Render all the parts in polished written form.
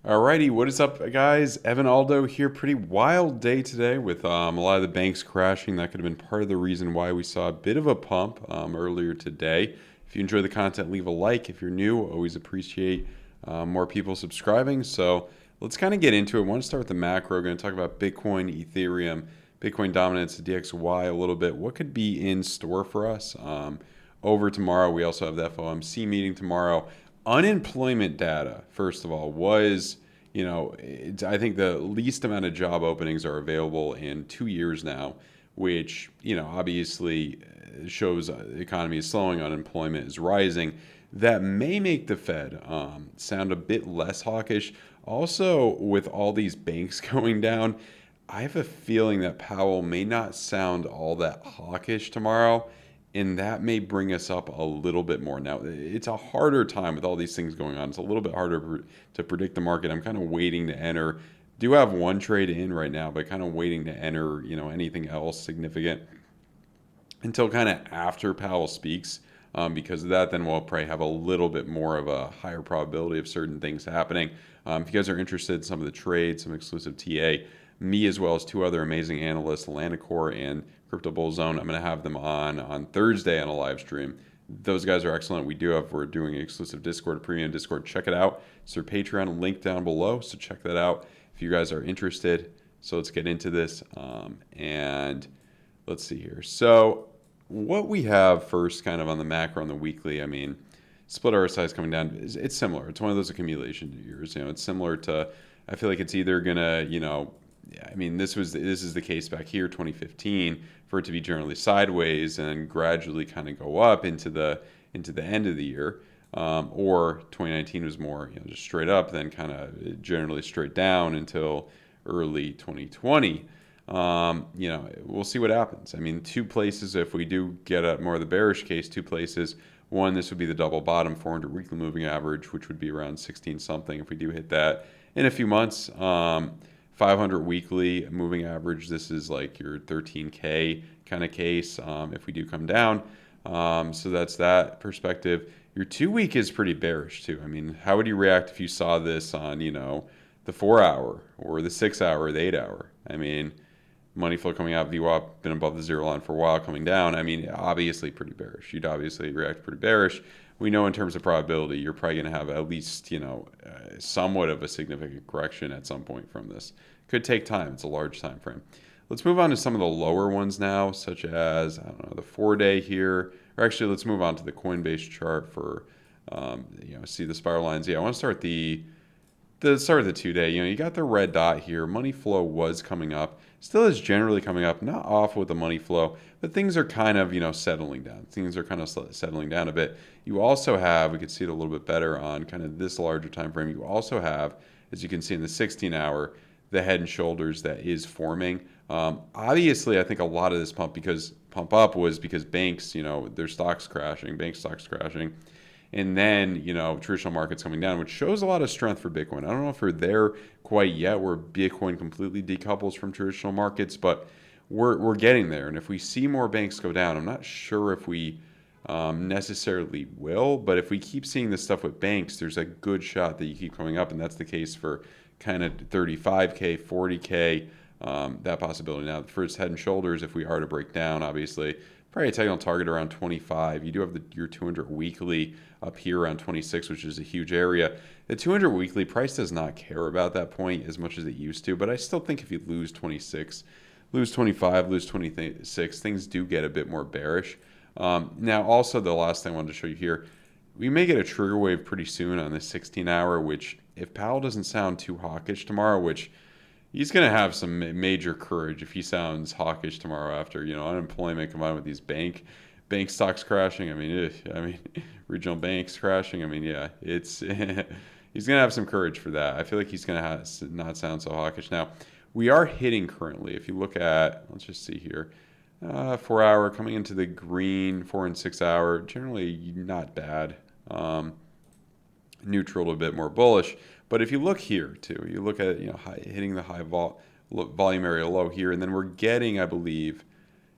Alrighty, what is up, guys? Evan Aldo here. Pretty wild day today with a lot of the banks crashing. That could have been part of the reason why we saw a bit of a pump earlier today. If you enjoy the content, leave a like. If you're new, always appreciate more people subscribing. So let's kind of get into it. I want to start with the macro. We're going to talk about Bitcoin, Ethereum, Bitcoin dominance, the DXY a little bit. What could be in store for us over tomorrow? We also have the FOMC meeting tomorrow. Unemployment data, first of all, was, I think the least amount of job openings are available in 2 years now, which, obviously shows the economy is slowing, unemployment is rising. That may make the Fed sound a bit less hawkish. Also, with all these banks going down, I have a feeling that Powell may not sound all that hawkish tomorrow, and that may bring us up a little bit more. Now, it's a harder time with all these things going on. It's a little bit harder to predict the market. I'm kind of waiting to enter. Do have one trade in right now, but kind of waiting to enter, anything else significant until kind of after Powell speaks. Because of that, then we'll probably have a little bit more of a higher probability of certain things happening. If you guys are interested in some of the trades, some exclusive TA, me as well as two other amazing analysts, Lanacor and Crypto Bull Zone, I'm going to have them on Thursday on a live stream. Those guys are excellent. We're doing an exclusive Discord, premium Discord. Check it out. It's their Patreon link down below, so check that out if you guys are interested. So let's get into this, and let's see here. So what we have first kind of on the macro on the weekly, split RSI is coming down. It's similar. It's one of those accumulation years. It's similar to, I feel like it's either going to, this is the case back here, 2015, for it to be generally sideways and gradually kind of go up into the end of the year, or 2019 was more just straight up, then kind of generally straight down until early 2020. We'll see what happens. Two places, if we do get a more of the bearish case, two places. One, this would be the double bottom 400 weekly moving average, which would be around 16 something if we do hit that in a few months. 500 weekly moving average, this is like your 13K kind of case if we do come down. So that's that perspective. Your 2 week is pretty bearish too. How would you react if you saw this on, the 4 hour or the 6 hour or the 8 hour? Money flow coming out, VWAP been above the zero line for a while, coming down. Obviously pretty bearish. You'd obviously react pretty bearish. We know in terms of probability, you're probably going to have at least, somewhat of a significant correction at some point from this. Could take time. It's a large time frame. Let's move on to some of the lower ones now, such as, the 4-day here. Or actually, let's move on to the Coinbase chart for, see the spiral lines. Yeah, I want to start the start of the 2-day. You got the red dot here. Money flow was coming up. Still is generally coming up, not off with the money flow, but things are kind of, settling down. Things are kind of settling down a bit. You also have, we could see it a little bit better on kind of this larger time frame. You also have, as you can see in the 16-hour, the head and shoulders that is forming. Obviously, I think a lot of this pump up was because banks, their stocks crashing, bank stocks crashing. And then, traditional markets coming down, which shows a lot of strength for Bitcoin. I don't know if we're there quite yet where Bitcoin completely decouples from traditional markets, but we're getting there. And if we see more banks go down, I'm not sure if we necessarily will, but if we keep seeing this stuff with banks, there's a good shot that you keep coming up, and that's the case for kind of 35K, 40K, that possibility. Now, the first head and shoulders, if we are to break down, obviously, probably a technical target around 25. You do have your 200 weekly up here around 26, which is a huge area. The 200 weekly price does not care about that point as much as it used to, but I still think if you lose 26, lose 25, lose 26, things do get a bit more bearish. Now, also the last thing I wanted to show you here, we may get a trigger wave pretty soon on the 16-hour, which if Powell doesn't sound too hawkish tomorrow, which he's going to have some major courage if he sounds hawkish tomorrow after, unemployment combined with these bank stocks crashing. Regional banks crashing. Yeah, it's he's going to have some courage for that. I feel like he's going to not sound so hawkish. Now, we are hitting currently. If you look at, let's just see here, 4 hour coming into the green, 4 and 6 hour, generally not bad. Neutral to a bit more bullish. But if you look here too, you look at hitting the high volume area low here, and then we're getting, I believe,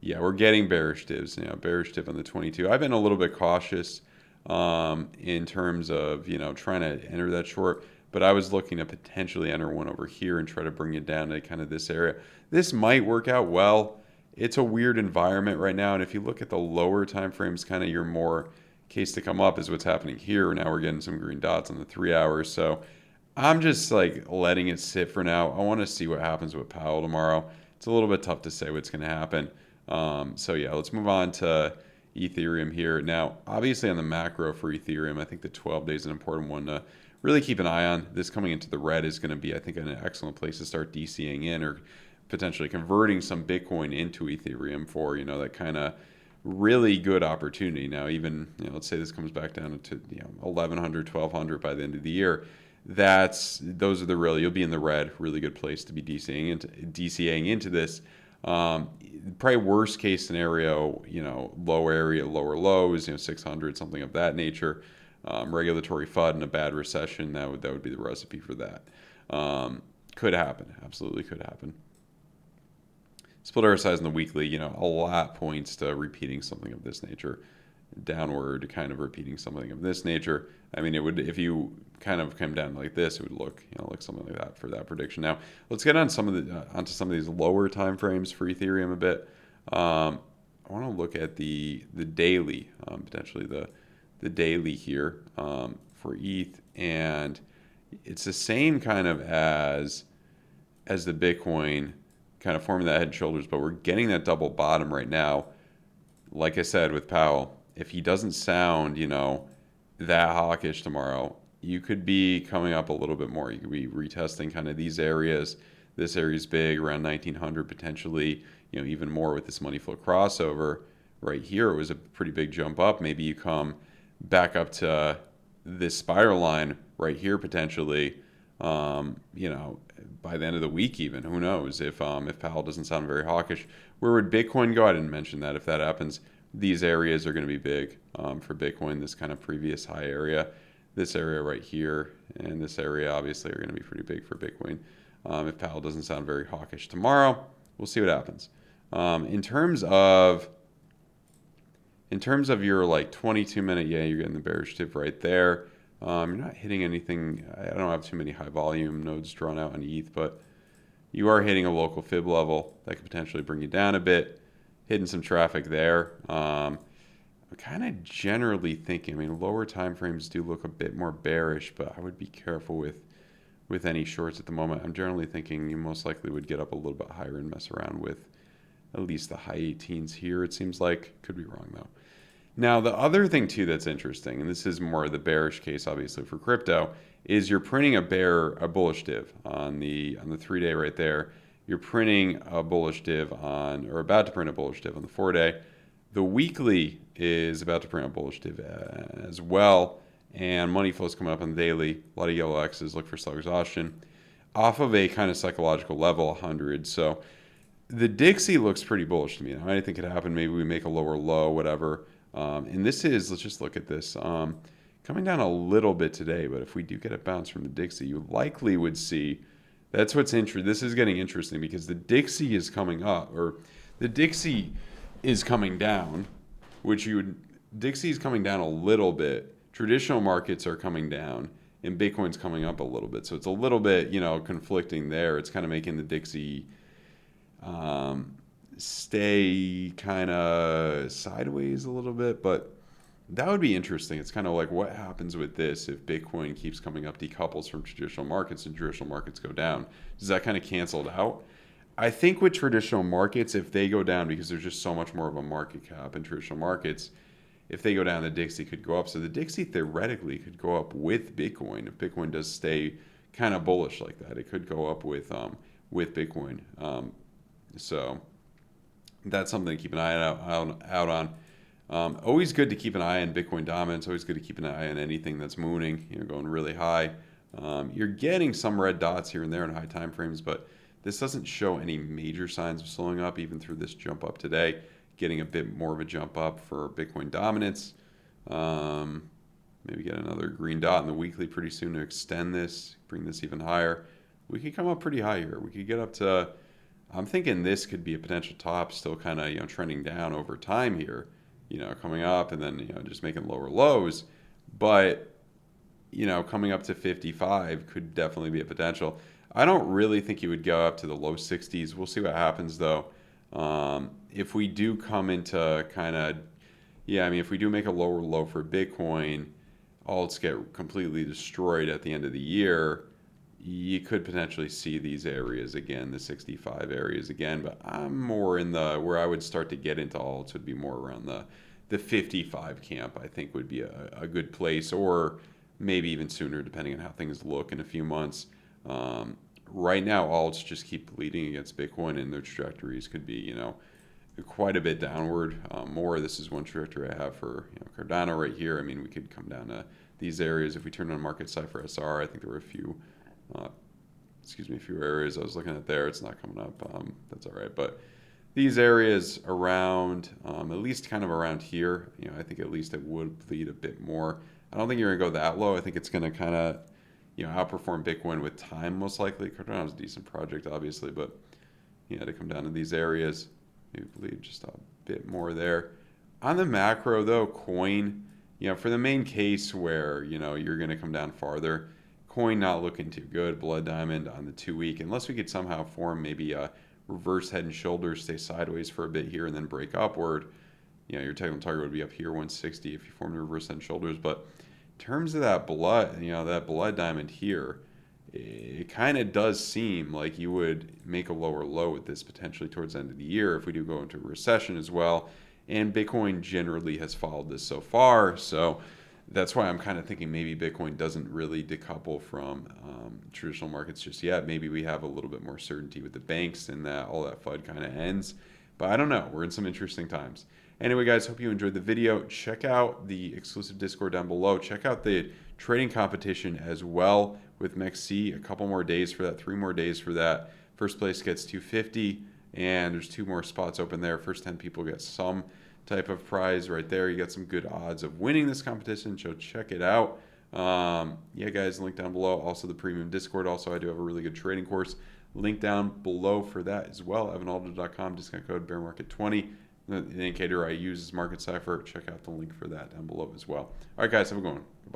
we're getting bearish divs. Bearish div on the 22. I've been a little bit cautious in terms of trying to enter that short, but I was looking to potentially enter one over here and try to bring it down to kind of this area. This might work out well. It's a weird environment right now, and if you look at the lower time frames, kind of your more case to come up is what's happening here. Now we're getting some green dots on the 3 hours, so I'm just like letting it sit for now. I want to see what happens with Powell tomorrow. It's a little bit tough to say what's going to happen. So yeah, let's move on to Ethereum here. Now, obviously on the macro for Ethereum, I think the 12 day is an important one to really keep an eye on. This coming into the red is going to be, I think, an excellent place to start DCing in or potentially converting some Bitcoin into Ethereum for, that kind of really good opportunity. Now, even, let's say this comes back down to 1,100, 1,200 by the end of the year. Those are you'll be in the red, really good place to be DCAing into this. Probably worst case scenario, low area, lower lows, 600, something of that nature. Regulatory FUD and a bad recession, that would be the recipe for that. Could happen, absolutely could happen. Split RSIs in the weekly, a lot points to repeating something of this nature. Downward, kind of repeating something of this nature. I mean, it would, if you kind of come down like this, it would look, like something like that for that prediction. Now, let's get on onto some of these lower time frames for Ethereum a bit. I want to look at the daily, potentially the daily here for ETH, and it's the same kind of as the Bitcoin, kind of forming that head and shoulders, but we're getting that double bottom right now. Like I said with Powell, if he doesn't sound, that hawkish tomorrow, you could be coming up a little bit more. You could be retesting kind of these areas. This area is big, around 1900 potentially, even more with this money flow crossover. Right here, it was a pretty big jump up. Maybe you come back up to this spiral line right here potentially, by the end of the week even. Who knows if Powell doesn't sound very hawkish. Where would Bitcoin go? I didn't mention that. If that happens, these areas are going to be big for Bitcoin, this kind of previous high area. This area right here and this area obviously are going to be pretty big for Bitcoin. If Powell doesn't sound very hawkish tomorrow, we'll see what happens. In terms of your like 22-minute, you're getting the bearish tip right there. You're not hitting anything. I don't have too many high volume nodes drawn out on ETH, but you are hitting a local fib level that could potentially bring you down a bit. Hitting some traffic there. I'm kind of generally thinking, lower time frames do look a bit more bearish, but I would be careful with any shorts at the moment. I'm generally thinking you most likely would get up a little bit higher and mess around with at least the high 18s here, it seems like. Could be wrong, though. Now, the other thing, too, that's interesting, and this is more the bearish case, obviously, for crypto, is you're printing a bullish div on the 3-day right there. You're printing a bullish div or about to print a bullish div on the 4-day. The weekly is about to print a bullish div as well, and money flows coming up on the daily. A lot of yellow X's, look for slow exhaustion. Off of a kind of psychological level, 100. So the Dixie looks pretty bullish to me. Now, anything could happen. Maybe we make a lower low, whatever. And this is, let's just look at this. Coming down a little bit today, but if we do get a bounce from the Dixie, you likely would see. That's what's interesting. This is getting interesting because the Dixie is coming up, or the Dixie is coming down, Dixie is coming down a little bit. Traditional markets are coming down, and Bitcoin's coming up a little bit. So it's a little bit, conflicting there. It's kind of making the Dixie stay kind of sideways a little bit, but that would be interesting. It's kind of like what happens with this if Bitcoin keeps coming up, decouples from traditional markets, and traditional markets go down. Does that kind of cancel it out? I think with traditional markets, if they go down, because there's just so much more of a market cap in traditional markets, if they go down, the Dixie could go up. So the Dixie theoretically could go up with Bitcoin. If Bitcoin does stay kind of bullish like that, it could go up with Bitcoin. So that's something to keep an eye out on. Always good to keep an eye on Bitcoin dominance. Always good to keep an eye on anything that's mooning, going really high. You're getting some red dots here and there in high time frames, but this doesn't show any major signs of slowing up, even through this jump up today. Getting a bit more of a jump up for Bitcoin dominance. Maybe get another green dot in the weekly pretty soon to extend this, bring this even higher. We could come up pretty high here. We could get up to, I'm thinking this could be a potential top, still kind of, trending down over time here, coming up and then, just making lower lows. But, coming up to 55 could definitely be a potential. I don't really think he would go up to the low 60s. We'll see what happens though. If we do come into kind of, yeah, I mean, if we do make a lower low for Bitcoin, alts get completely destroyed at the end of the year, you could potentially see these areas again, the 65 areas again. But I'm more in the where I would start to get into alts would be more around the 55 camp. I think would be a good place, or maybe even sooner, depending on how things look in a few months. Right now, alts just keep leading against Bitcoin, and their trajectories could be, quite a bit downward. More, this is one trajectory I have for Cardano right here. I mean, we could come down to these areas if we turn on market cipher SR. I think there were a few areas I was looking at there. It's not coming up. That's all right, but these areas around, at least kind of around here, I think at least it would lead a bit more. I don't think you're gonna go that low. I think it's gonna kind of, outperform Bitcoin with time most likely. Cardano's a decent project, obviously, but to come down to these areas, maybe bleed just a bit more there. On the macro though, coin, for the main case where you're gonna come down farther, coin not looking too good. Blood diamond on the 2-week, unless we could somehow form maybe a reverse head and shoulders, stay sideways for a bit here and then break upward. Your technical target would be up here 160 if you formed a reverse head and shoulders. But in terms of that blood, that blood diamond here, it kind of does seem like you would make a lower low with this potentially towards the end of the year if we do go into a recession as well. And Bitcoin generally has followed this so far, so that's why I'm kind of thinking maybe Bitcoin doesn't really decouple from traditional markets just yet. Maybe we have a little bit more certainty with the banks and that all that FUD kind of ends. But I don't know. We're in some interesting times. Anyway, guys, hope you enjoyed the video. Check out the exclusive Discord down below. Check out the trading competition as well with MEXC. A couple more days for that, 3 more days for that. First place gets 250, and there's 2 more spots open there. First 10 people get some type of prize right there. You got some good odds of winning this competition, so check it out. Yeah, guys, link down below. Also, the premium Discord. Also, I do have a really good trading course. Link down below for that as well. evanaldo.com, discount code bearmarket20. The indicator I use is market cipher. Check out the link for that down below as well. All right, guys, have a good one. Goodbye.